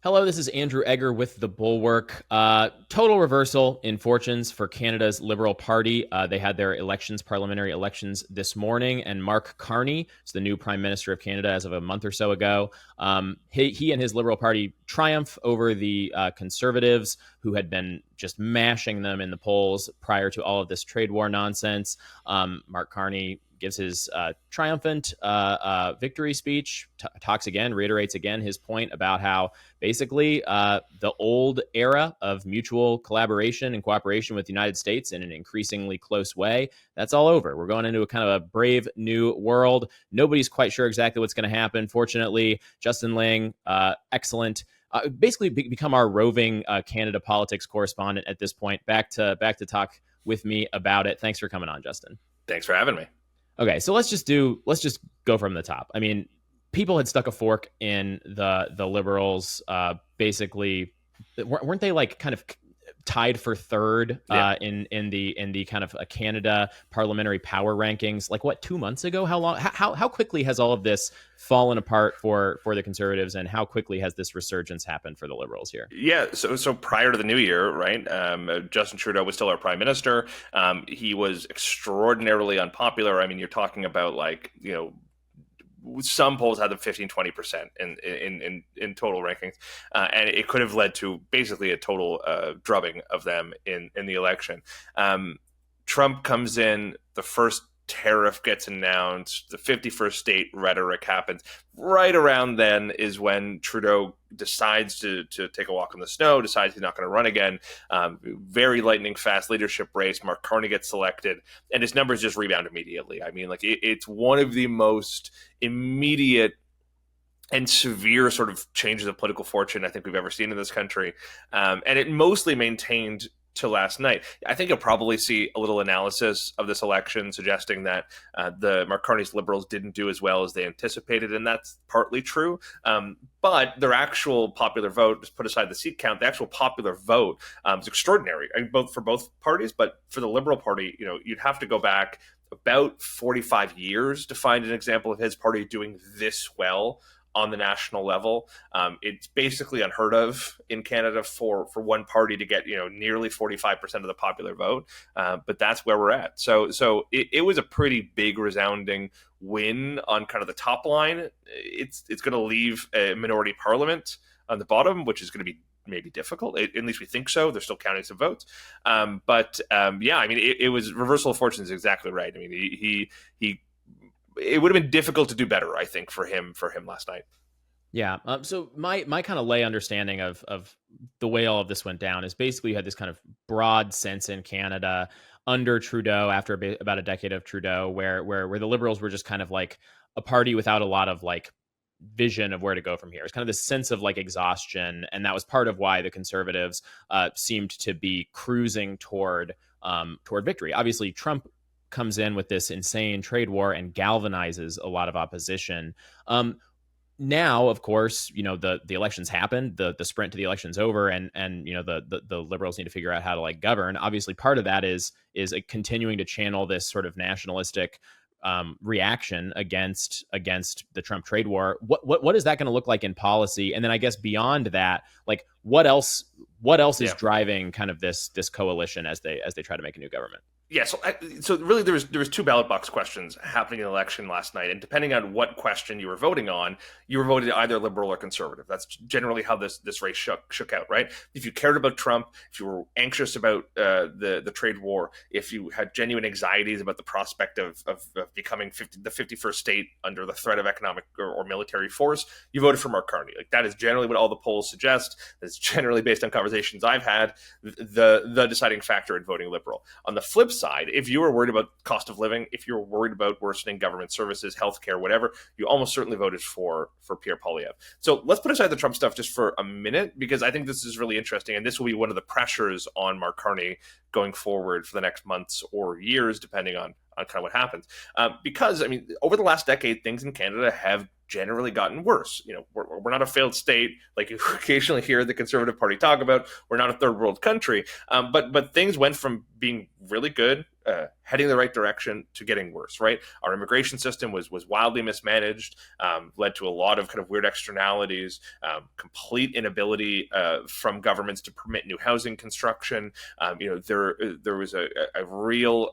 Hello, this is Andrew Egger with the Bulwark. Total reversal in fortunes for Canada's Liberal Party. They had their parliamentary elections this morning, and Mark Carney is the new Prime Minister of Canada as of a month or so ago. He and his Liberal Party triumph over the Conservatives, who had been just mashing them in the polls prior to all of this trade war nonsense. Mark Carney gives his triumphant victory speech, reiterates again his point about how basically the old era of mutual collaboration and cooperation with the United States in an increasingly close way, that's all over. We're going into a kind of a brave new world. Nobody's quite sure exactly what's going to happen. Fortunately, Justin Ling, excellent. Basically become our roving Canada politics correspondent at this point. Back to talk with me about it. Thanks for coming on, Justin. Thanks for having me. Okay, so let's just go from the top. I mean, people had stuck a fork in the Liberals. Basically, weren't they like kind of tied for third in the kind of a Canada parliamentary power rankings? Like what, 2 months ago? How quickly has all of this fallen apart for the Conservatives, and how quickly has this resurgence happened for the Liberals here? Yeah, so prior to the new year, right, Justin Trudeau was still our prime minister. He was extraordinarily unpopular. I mean, you're talking about some polls had them 15-20% in total rankings, and it could have led to basically a total drubbing of them in the election. Trump comes in, the first tariff gets announced, the 51st state rhetoric happens. Right around then is when Trudeau decides to take a walk in the snow, decides he's not going to run again. Very lightning fast leadership race. Mark Carney gets selected, and his numbers just rebound immediately. I mean, it's one of the most immediate and severe sort of changes of political fortune I think we've ever seen in this country. And it mostly maintained to last night. I think you'll probably see a little analysis of this election suggesting that the Mark Carney's Liberals didn't do as well as they anticipated, and that's partly true. But their actual popular vote, just put aside the seat count, the actual popular vote is extraordinary, both for both parties. But for the Liberal Party, you'd have to go back about 45 years to find an example of his party doing this well on the national level. It's basically unheard of in Canada for one party to get nearly 45% of the popular vote, but that's where we're at. So it was a pretty big resounding win on kind of the top line. It's going to leave a minority parliament on the bottom, which is going to be maybe difficult. At least we think so. They're still counting some votes. But I mean, it was reversal of fortune is exactly right. I mean, he it would have been difficult to do better, I think, for him last night. Yeah. So my kind of lay understanding of the way all of this went down is basically you had this kind of broad sense in Canada under Trudeau, after about a decade of Trudeau, where the Liberals were just kind of like a party without a lot of like vision of where to go from here. It's kind of this sense of like exhaustion, and that was part of why the Conservatives seemed to be cruising toward victory. Obviously, Trump comes in with this insane trade war and galvanizes a lot of opposition. Now, of course, the elections happened, the sprint to the election's over, and the Liberals need to figure out how to like govern. Obviously, part of that is continuing to channel this sort of nationalistic reaction against the Trump trade war. What is that going to look like in policy? And then I guess beyond that, like what else is driving kind of this coalition as they try to make a new government? Yeah, so really there was two ballot box questions happening in the election last night, and depending on what question you were voting on, you were voted either Liberal or Conservative. That's generally how this race shook out, right? If you cared about Trump, if you were anxious about the trade war, if you had genuine anxieties about the prospect of becoming the 51st state under the threat of economic or military force, you voted for Mark Carney. Like that is generally what all the polls suggest. That's generally based on conversations I've had, the deciding factor in voting Liberal. On the flip side, if you were worried about cost of living, if you were worried about worsening government services, healthcare, whatever, you almost certainly voted for Pierre Poilievre. So let's put aside the Trump stuff just for a minute, because I think this is really interesting, and this will be one of the pressures on Mark Carney going forward for the next months or years, depending on kind of what happens. Because, I mean, over the last decade, things in Canada have generally gotten worse. We're not a failed state like you occasionally hear the Conservative Party talk about. We're not a third world country, but things went from being really good heading the right direction to getting worse, right? Our immigration system was wildly mismanaged, led to a lot of kind of weird externalities, complete inability from governments to permit new housing construction. There was a real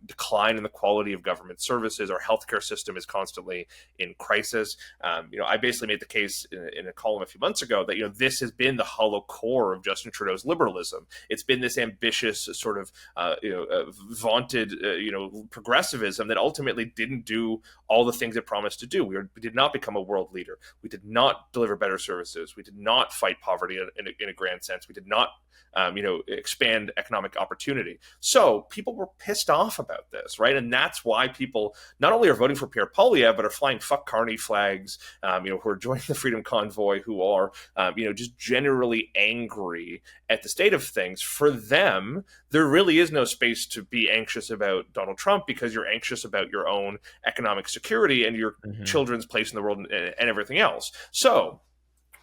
decline in the quality of government services. Our healthcare system is constantly in crisis. I basically made the case in a column a few months ago that this has been the hollow core of Justin Trudeau's liberalism. It's been this ambitious sort of vaunted progressivism that ultimately didn't do all the things it promised to do. We did not become a world leader. We did not deliver better services. We did not fight poverty in a grand sense. We did not expand economic opportunity. So people were pissed off about this, right? And that's why people not only are voting for Pierre Poilievre, but are flying "fuck Carney" flags, who are joining the Freedom Convoy, who are, just generally angry at the state of things. For them, there really is no space to be anxious about Donald Trump, because you're anxious about your own economic security and your children's place in the world and everything else. So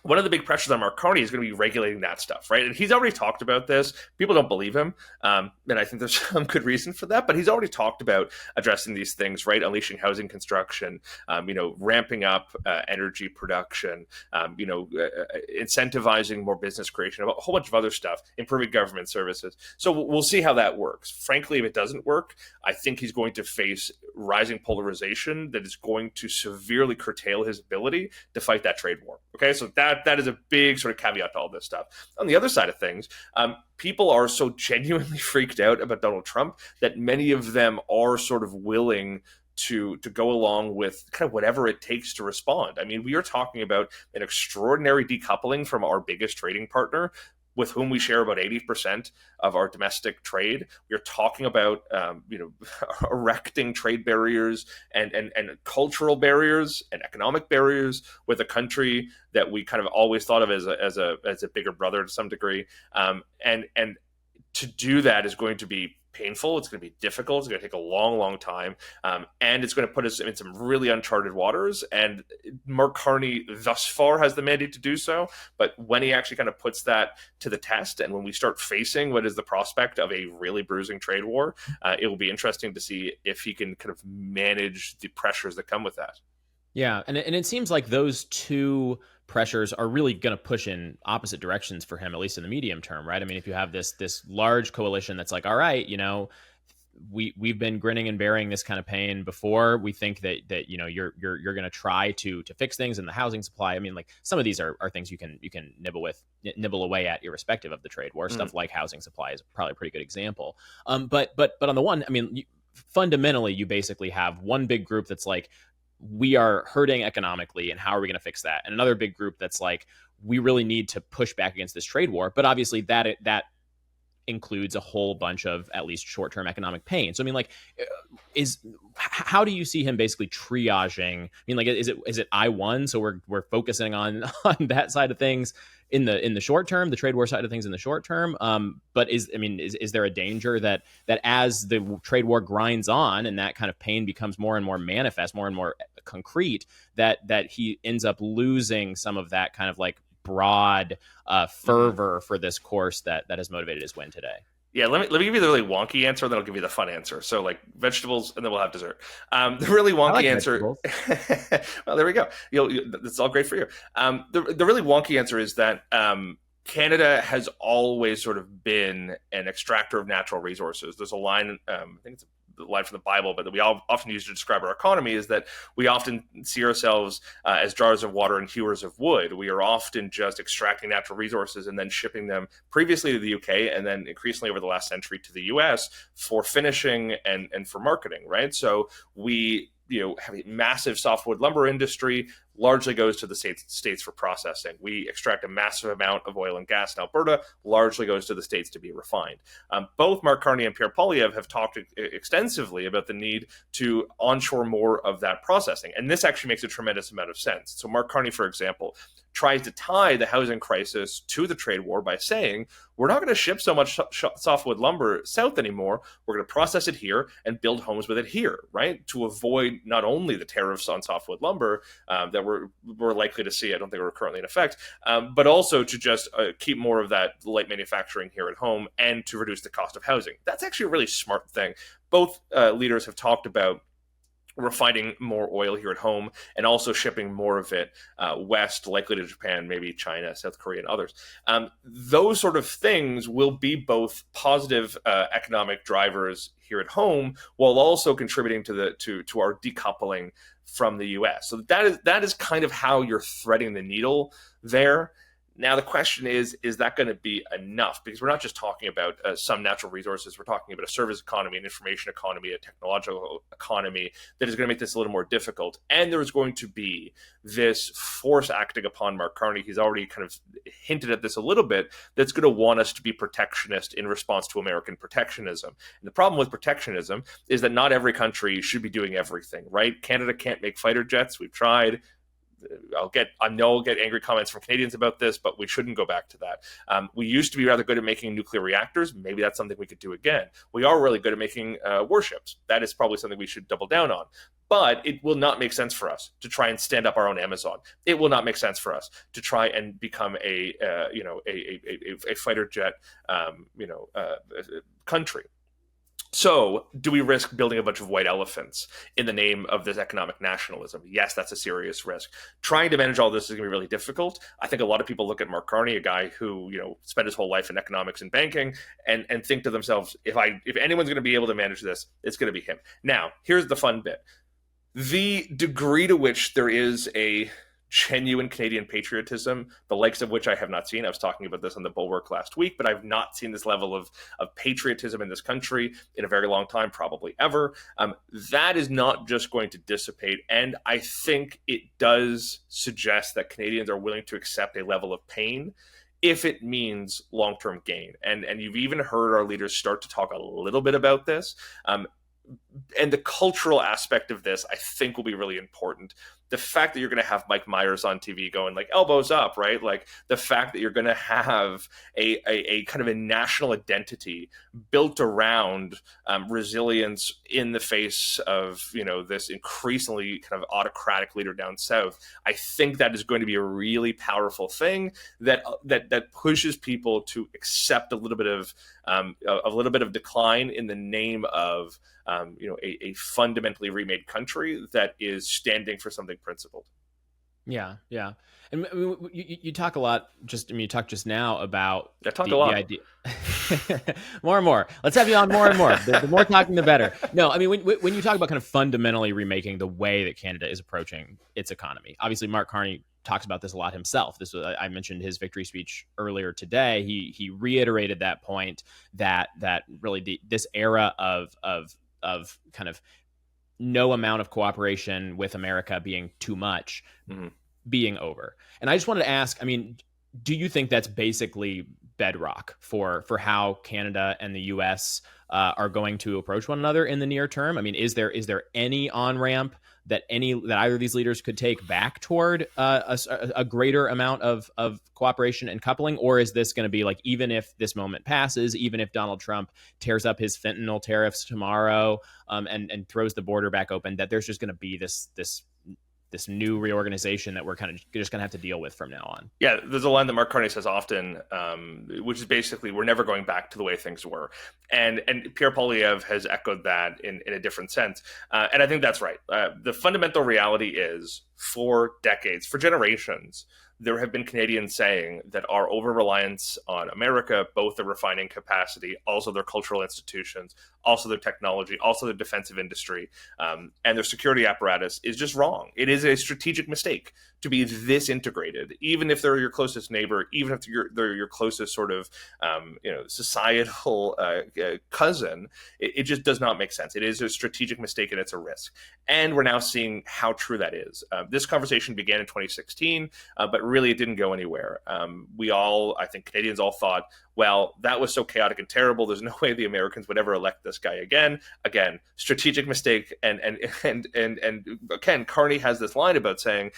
one of the big pressures on Mark Carney is going to be regulating that stuff, right? And he's already talked about this. People don't believe him, and I think there's some good reason for that. But he's already talked about addressing these things, right? Unleashing housing construction, ramping up energy production, incentivizing more business creation, a whole bunch of other stuff, improving government services. So we'll see how that works. Frankly, if it doesn't work, I think he's going to face rising polarization that is going to severely curtail his ability to fight that trade war. Okay, so that is a big sort of caveat to all this stuff. On the other side of things, people are so genuinely freaked out about Donald Trump that many of them are sort of willing to go along with kind of whatever it takes to respond. I mean, we are talking about an extraordinary decoupling from our biggest trading partner, with whom we share about 80% of our domestic trade. We're talking about, erecting trade barriers and cultural barriers and economic barriers with a country that we kind of always thought of as a bigger brother to some degree. And to do that is going to be painful. It's going to be difficult. It's going to take a long, long time. And it's going to put us in some really uncharted waters. And Mark Carney thus far has the mandate to do so. But when he actually kind of puts that to the test, and when we start facing what is the prospect of a really bruising trade war, it will be interesting to see if he can kind of manage the pressures that come with that. Yeah. And it seems like those two pressures are really going to push in opposite directions for him, at least in the medium term, right? I mean, if you have this large coalition that's like, all right, we've been grinning and bearing this kind of pain before. We think that you're going to try to fix things in the housing supply. I mean, like, some of these are things you can nibble away at irrespective of the trade war. Stuff like housing supply is probably a pretty good example. But on the one, I mean, fundamentally, you basically have one big group that's like, we are hurting economically, and how are we going to fix that? And another big group that's like, we really need to push back against this trade war. But obviously that includes a whole bunch of at least short-term economic pain. So I mean, like, how do you see him basically triaging? I mean, like, is it I won? So we're focusing on that side of things in the short term, the trade war side of things in the short term. But is there a danger that as the trade war grinds on and that kind of pain becomes more and more manifest, more and more concrete, that he ends up losing some of that kind of like broad fervor for this course that has motivated his win today? Yeah, let me give you the really wonky answer, then I'll give you the fun answer. So, like, vegetables, and then we'll have dessert. The really wonky answer. Well, there we go. That's all great for you. The really wonky answer is that Canada has always sort of been an extractor of natural resources. There's a line, I think it's the line from the Bible, but that we all often use to describe our economy, is that we often see ourselves as jars of water and hewers of wood. We are often just extracting natural resources and then shipping them previously to the UK, and then increasingly over the last century to the US for finishing and for marketing, right? So we have a massive softwood lumber industry, largely goes to the states for processing. We extract a massive amount of oil and gas in Alberta, largely goes to the states to be refined. Both Mark Carney and Pierre Poilievre have talked extensively about the need to onshore more of that processing. And this actually makes a tremendous amount of sense. So Mark Carney, for example, tries to tie the housing crisis to the trade war by saying, we're not going to ship so much softwood lumber south anymore. We're going to process it here and build homes with it here, right? To avoid not only the tariffs on softwood lumber that we're likely to see. I don't think we're currently in effect, but also to just keep more of that light manufacturing here at home and to reduce the cost of housing. That's actually a really smart thing. Both leaders have talked about refining more oil here at home and also shipping more of it west, likely to Japan, maybe China, South Korea, and others. Those sort of things will be both positive economic drivers here at home while also contributing to our decoupling from the U.S. So that is kind of how you're threading the needle there. Now, the question is that going to be enough? Because we're not just talking about some natural resources. We're talking about a service economy, an information economy, a technological economy that is going to make this a little more difficult. And there's going to be this force acting upon Mark Carney. He's already kind of hinted at this a little bit, that's going to want us to be protectionist in response to American protectionism. And the problem with protectionism is that not every country should be doing everything, right? Canada can't make fighter jets. We've tried. I know I'll get angry comments from Canadians about this, but we shouldn't go back to that. We used to be rather good at making nuclear reactors. Maybe that's something we could do again. We are really good at making warships. That is probably something we should double down on. But it will not make sense for us to try and stand up our own Amazon. It will not make sense for us to try and become a fighter jet country. So, do we risk building a bunch of white elephants in the name of this economic nationalism? Yes, that's a serious risk. Trying to manage all this is going to be really difficult. I think a lot of people look at Mark Carney, a guy who spent his whole life in economics and banking, and think to themselves, if anyone's going to be able to manage this, it's going to be him. Now, here's the fun bit: the degree to which there is a genuine Canadian patriotism, the likes of which I have not seen. I was talking about this on the Bulwark last week, but I've not seen this level of patriotism in this country in a very long time, probably ever. That is not just going to dissipate. And I think it does suggest that Canadians are willing to accept a level of pain if it means long-term gain. And you've even heard our leaders start to talk a little bit about this. And the cultural aspect of this, I think, will be really important. The fact that you're going to have Mike Myers on TV going like elbows up, right? Like the fact that you're going to have a kind of a national identity built around resilience in the face of, this increasingly kind of autocratic leader down south. I think that is going to be a really powerful thing that pushes people to accept a little bit of decline in the name of a fundamentally remade country that is standing for something principled. Yeah. And you talk a lot. You talked just now about a lot. The idea. More and more. Let's have you on more and more. The more talking, the better. No, I mean when you talk about kind of fundamentally remaking the way that Canada is approaching its economy, obviously Mark Carney talks about this a lot himself. I mentioned his victory speech earlier today. He reiterated that point that really this era of kind of no amount of cooperation with America being too much, being over. And I just wanted to ask, do you think that's basically bedrock for how Canada and the U.S. Are going to approach one another in the near term? Is there any on-ramp that either of these leaders could take back toward a greater amount of cooperation and coupling? Or is this going to be like, even if this moment passes, even if Donald Trump tears up his fentanyl tariffs tomorrow and throws the border back open, that there's just going to be this new reorganization that we're kind of just going to have to deal with from now on? Yeah, there's a line that Mark Carney says often, which is basically, we're never going back to the way things were. And Pierre Poilievre has echoed that in a different sense. And I think that's right. The fundamental reality is, for decades, for generations, there have been Canadians saying that our over-reliance on America, both their refining capacity, also their cultural institutions, also their technology, also their defensive industry, and their security apparatus is just wrong. It is a strategic mistake to be this integrated, even if they're your closest neighbor, even if they're your closest sort of societal cousin. It just does not make sense. It is a strategic mistake and it's a risk. And we're now seeing how true that is. This conversation began in 2016, but really it didn't go anywhere. I think Canadians all thought, well, that was so chaotic and terrible. There's no way the Americans would ever elect this guy again. Again, strategic mistake. And again, Carney has this line about saying,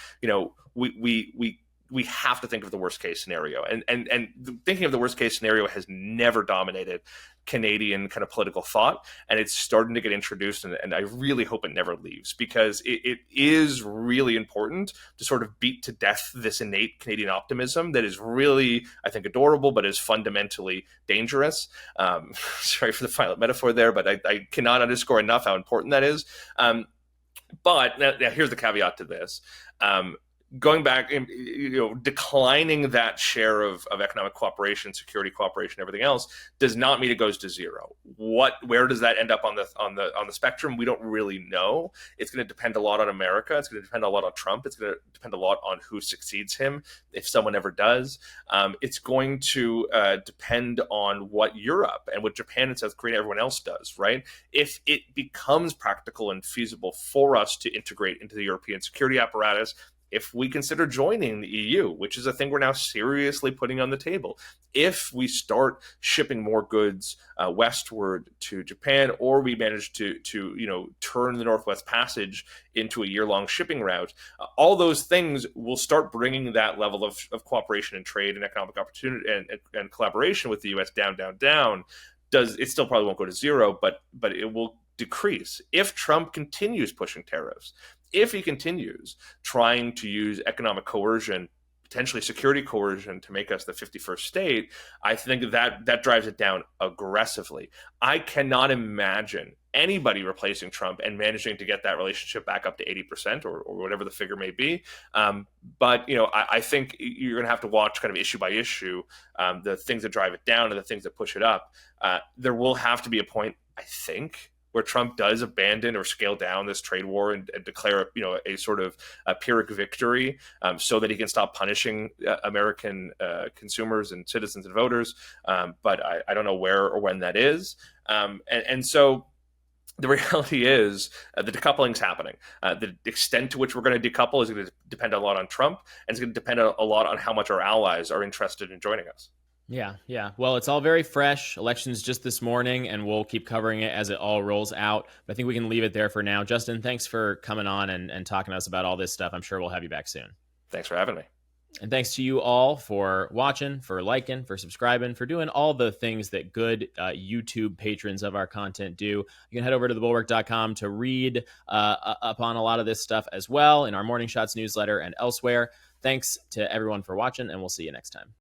we we have to think of the worst case scenario, and thinking of the worst case scenario has never dominated Canadian kind of political thought, and it's starting to get introduced, and I really hope it never leaves, because it is really important to sort of beat to death this innate Canadian optimism that is really, I think, adorable, but is fundamentally dangerous. Sorry for the violent metaphor there, but I cannot underscore enough how important that is. But now here's the caveat to this. Going back, declining that share of economic cooperation, security cooperation, everything else does not mean it goes to zero. Where does that end up on the spectrum? We don't really know. It's going to depend a lot on America. It's going to depend a lot on Trump. It's going to depend a lot on who succeeds him, if someone ever does. It's going to depend on what Europe and what Japan and South Korea and everyone else does, right? If it becomes practical and feasible for us to integrate into the European security apparatus, if we consider joining the EU, which is a thing we're now seriously putting on the table, if we start shipping more goods westward to Japan, or we manage to turn the Northwest Passage into a year-long shipping route, all those things will start bringing that level of cooperation and trade and economic opportunity and collaboration with the U.S. down. It still probably won't go to zero, but it will decrease if Trump continues pushing tariffs. If he continues trying to use economic coercion, potentially security coercion, to make us the 51st state, I think that drives it down aggressively. I cannot imagine anybody replacing Trump and managing to get that relationship back up to 80% or whatever the figure may be. But I think you're going to have to watch kind of issue by issue the things that drive it down and the things that push it up. There will have to be a point, I think, where Trump does abandon or scale down this trade war and declare, a sort of a Pyrrhic victory, so that he can stop punishing American consumers and citizens and voters. But I don't know where or when that is. And so the reality is the decoupling is happening. The extent to which we're going to decouple is going to depend a lot on Trump, and it's going to depend a lot on how much our allies are interested in joining us. Yeah. Well, it's all very fresh. Elections just this morning, and we'll keep covering it as it all rolls out. But I think we can leave it there for now. Justin, thanks for coming on and talking to us about all this stuff. I'm sure we'll have you back soon. Thanks for having me. And thanks to you all for watching, for liking, for subscribing, for doing all the things that good YouTube patrons of our content do. You can head over to thebulwark.com to read up on a lot of this stuff as well in our Morning Shots newsletter and elsewhere. Thanks to everyone for watching, and we'll see you next time.